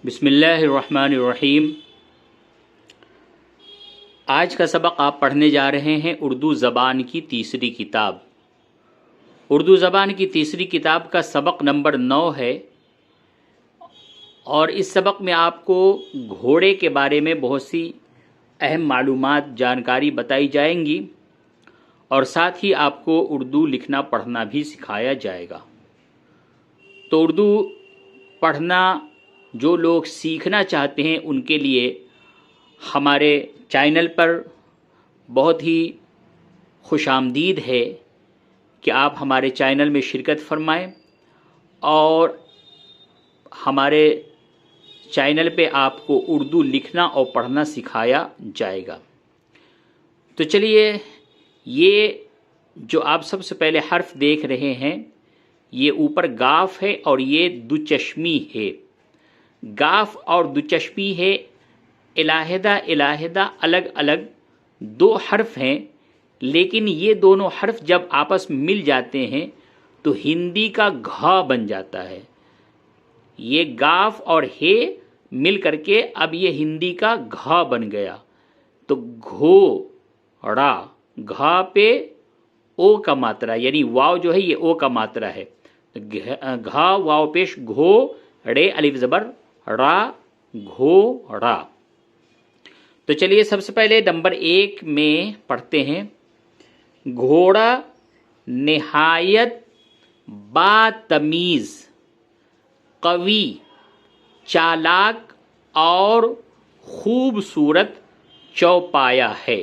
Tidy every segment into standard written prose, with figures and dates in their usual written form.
بسم اللہ الرحمن الرحیم۔ آج کا سبق آپ پڑھنے جا رہے ہیں اردو زبان کی تیسری کتاب۔ اردو زبان کی تیسری کتاب کا سبق نمبر 9 ہے، اور اس سبق میں آپ کو گھوڑے کے بارے میں بہت سی اہم معلومات، جانکاری بتائی جائیں گی، اور ساتھ ہی آپ کو اردو لکھنا پڑھنا بھی سکھایا جائے گا۔ تو اردو پڑھنا جو لوگ سیکھنا چاہتے ہیں ان کے لیے ہمارے چینل پر بہت ہی خوش آمدید ہے کہ آپ ہمارے چینل میں شرکت فرمائیں، اور ہمارے چینل پہ آپ کو اردو لکھنا اور پڑھنا سکھایا جائے گا۔ تو چلیے، یہ جو آپ سب سے پہلے حرف دیکھ رہے ہیں، یہ اوپر گاف ہے اور یہ دوچشمی ہے۔ گاف اور دوچشمی ہے، علیحدہ الگ الگ دو حرف ہیں، لیکن یہ دونوں حرف جب آپس میں مل جاتے ہیں تو ہندی کا گھا بن جاتا ہے۔ یہ گاف اور ہے مل کر کے اب یہ ہندی کا گھا بن گیا۔ تو گھوڑا، گھا پہ او کا ماترا، یعنی واو جو ہے یہ او کا ماترا ہے۔ گھا واو پیش گھو ڑے الف زبر را، گھوڑا۔ تو چلیے سب سے پہلے نمبر 1 میں پڑھتے ہیں۔ گھوڑا نہایت باتمیز، قوی، چالاک اور خوبصورت چوپایا ہے۔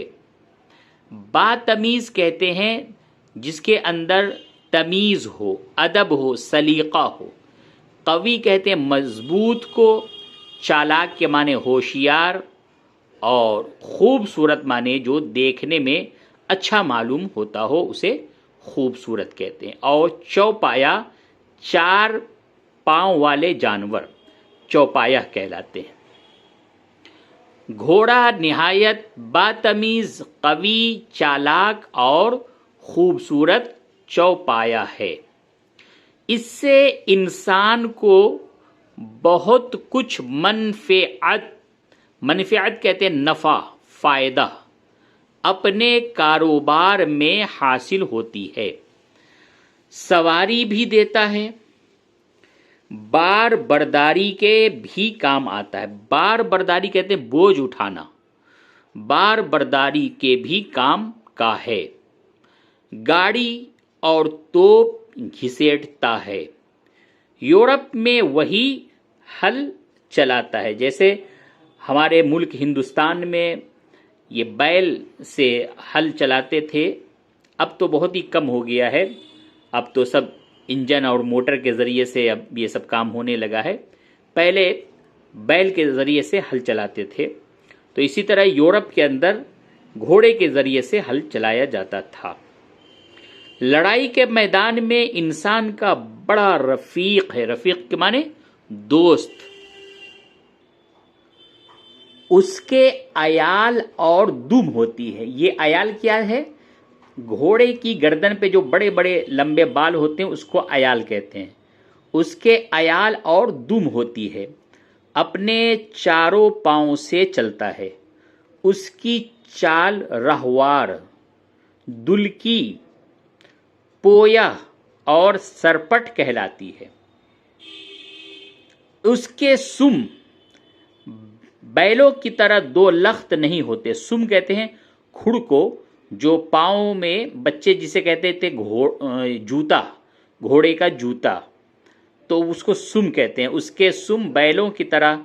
باتمیز کہتے ہیں جس کے اندر تمیز ہو، ادب ہو، سلیقہ ہو۔ قوی کہتے ہیں مضبوط کو، چالاک کے معنی ہوشیار، اور خوبصورت معنی جو دیکھنے میں اچھا معلوم ہوتا ہو اسے خوبصورت کہتے ہیں۔ اور چوپایا، 4 پاؤں والے جانور چوپایا کہلاتے ہیں۔ گھوڑا نہایت باتمیز، قوی، چالاک اور خوبصورت چوپایا ہے۔ اس سے انسان کو بہت کچھ منفعت کہتے ہیں نفع، فائدہ، اپنے کاروبار میں حاصل ہوتی ہے۔ سواری بھی دیتا ہے، بار برداری کے بھی کام آتا ہے۔ بار برداری کہتے ہیں بوجھ اٹھانا، بار برداری کے بھی کام کا ہے۔ گاڑی اور توپ گھسیٹتا ہے۔ یورپ میں وہی ہل چلاتا ہے۔ جیسے ہمارے ملک ہندوستان میں یہ بیل سے ہل چلاتے تھے، اب تو بہت ہی کم ہو گیا ہے، اب تو سب انجن اور موٹر کے ذریعے سے اب یہ سب کام ہونے لگا ہے۔ پہلے بیل کے ذریعے سے ہل چلاتے تھے، تو اسی طرح یورپ کے اندر گھوڑے کے ذریعے سے ہل چلایا جاتا تھا۔ لڑائی کے میدان میں انسان کا بڑا رفیق ہے۔ رفیق کے معنی دوست۔ اس کے عیال اور دم ہوتی ہے۔ یہ عیال کیا ہے؟ گھوڑے کی گردن پہ جو بڑے بڑے لمبے بال ہوتے ہیں اس کو عیال کہتے ہیں۔ اس کے عیال اور دم ہوتی ہے۔ اپنے 4 پاؤں سے چلتا ہے۔ اس کی چال راہوار، دلکی، پویا اور سرپٹ کہلاتی ہے۔ اس کے سم بیلوں کی طرح 2 لخت نہیں ہوتے۔ سم کہتے ہیں کھڑ کو، جو پاؤں میں بچے جسے کہتے تھے جوتا، گھوڑے کا جوتا، تو اس کو سم کہتے ہیں۔ اس کے سم بیلوں کی طرح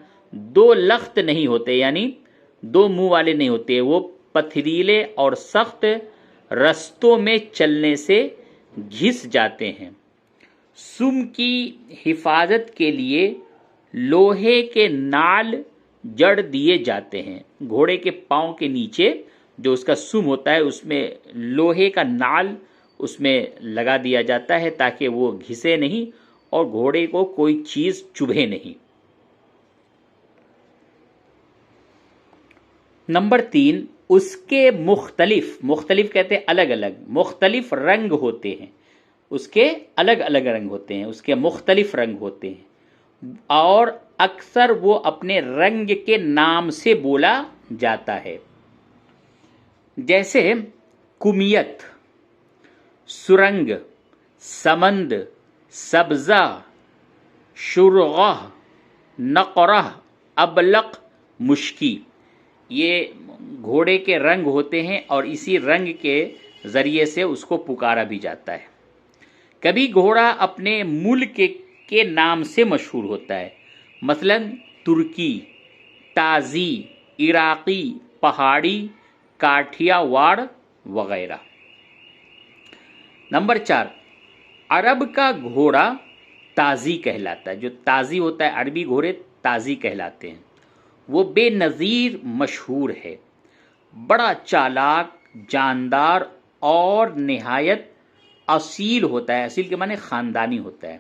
2 لخت نہیں ہوتے، یعنی 2 منہ والے نہیں ہوتے۔ وہ پتھریلے اور سخت رستوں میں چلنے سے گھس جاتے ہیں۔ سم کی حفاظت کے لیے لوہے کے نال جڑ دیے جاتے ہیں۔ گھوڑے کے پاؤں کے نیچے جو اس کا سم ہوتا ہے اس میں لوہے کا نال اس میں لگا دیا جاتا ہے تاکہ وہ گھسے نہیں اور گھوڑے کو کوئی چیز چبھے نہیں۔ نمبر 3، اس کے مختلف کہتے ہیں الگ الگ، مختلف رنگ ہوتے ہیں۔ اس کے الگ الگ رنگ ہوتے ہیں، اس کے مختلف رنگ ہوتے ہیں، اور اکثر وہ اپنے رنگ کے نام سے بولا جاتا ہے، جیسے کمیت، سرنگ، سمند، سبزہ، شرغہ، نقرہ، ابلق، مشکی۔ یہ گھوڑے کے رنگ ہوتے ہیں اور اسی رنگ کے ذریعے سے اس کو پکارا بھی جاتا ہے۔ کبھی گھوڑا اپنے ملک کے نام سے مشہور ہوتا ہے، مثلا ترکی، تازی، عراقی، پہاڑی، کاٹھیا واڑ وغیرہ۔ نمبر 4، عرب کا گھوڑا تازی کہلاتا ہے۔ جو تازی ہوتا ہے، عربی گھوڑے تازی کہلاتے ہیں۔ وہ بے نظیر مشہور ہے، بڑا چالاک، جاندار اور نہایت اصیل ہوتا ہے۔ اصیل کے معنی خاندانی ہوتا ہے۔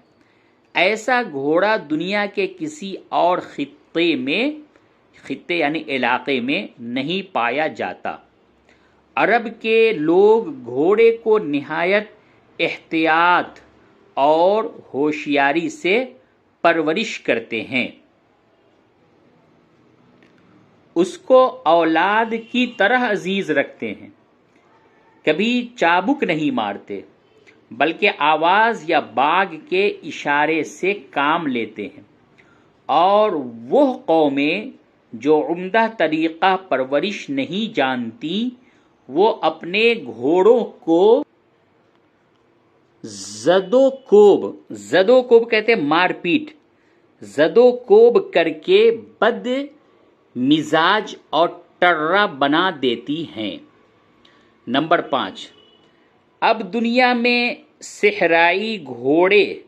ایسا گھوڑا دنیا کے کسی اور خطے یعنی علاقے میں نہیں پایا جاتا۔ عرب کے لوگ گھوڑے کو نہایت احتیاط اور ہوشیاری سے پرورش کرتے ہیں، اس کو اولاد کی طرح عزیز رکھتے ہیں، کبھی چابک نہیں مارتے، بلکہ آواز یا باغ کے اشارے سے کام لیتے ہیں۔ اور وہ قومیں جو عمدہ طریقہ پرورش نہیں جانتی، وہ اپنے گھوڑوں کو زدوکوب کہتے ہیں، مار پیٹ، زدوکوب کر کے بد مزاج اور ٹرا بنا دیتی ہیں۔ نمبر 5، اب دنیا میں صحرائی گھوڑے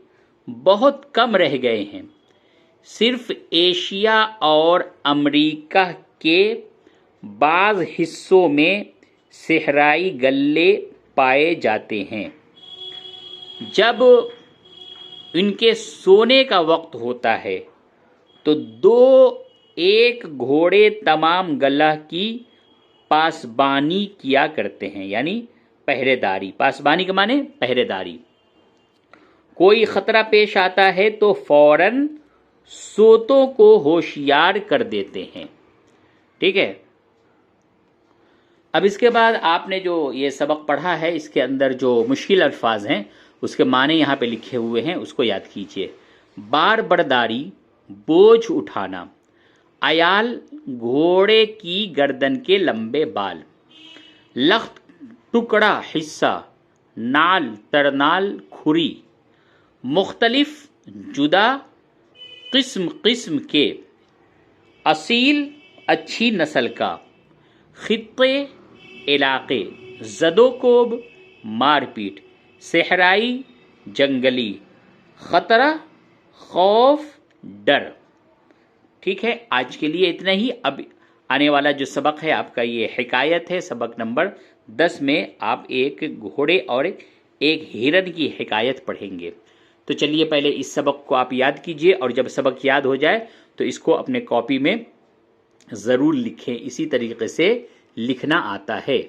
بہت کم رہ گئے ہیں، صرف ایشیا اور امریکہ کے بعض حصوں میں صحرائی گلے پائے جاتے ہیں۔ جب ان کے سونے کا وقت ہوتا ہے تو ایک گھوڑے تمام گلہ کی پاسبانی کیا کرتے ہیں، یعنی پہرے داری۔ پاسبانی کے معنی پہرے داری۔ کوئی خطرہ پیش آتا ہے تو فوراً سوتوں کو ہوشیار کر دیتے ہیں۔ ٹھیک ہے، اب اس کے بعد آپ نے جو یہ سبق پڑھا ہے، اس کے اندر جو مشکل الفاظ ہیں اس کے معنی یہاں پہ لکھے ہوئے ہیں، اس کو یاد کیجئے۔ بار برداری، بوجھ اٹھانا۔ عیال، گھوڑے کی گردن کے لمبے بال۔ لخت، ٹکڑا، حصہ۔ نال، ترنال، کھری۔ مختلف، جدا، قسم قسم کے۔ اصیل، اچھی نسل کا۔ خطے، علاقے۔ زدوکوب، مار پیٹ۔ صحرائی، جنگلی۔ خطرہ، خوف، ڈر۔ ٹھیک ہے، آج کے لیے اتنا ہی۔ اب آنے والا جو سبق ہے آپ کا یہ حکایت ہے، سبق نمبر 10 میں آپ ایک گھوڑے اور ایک ہرن کی حکایت پڑھیں گے۔ تو چلیے پہلے اس سبق کو آپ یاد کیجئے، اور جب سبق یاد ہو جائے تو اس کو اپنے کاپی میں ضرور لکھیں۔ اسی طریقے سے لکھنا آتا ہے۔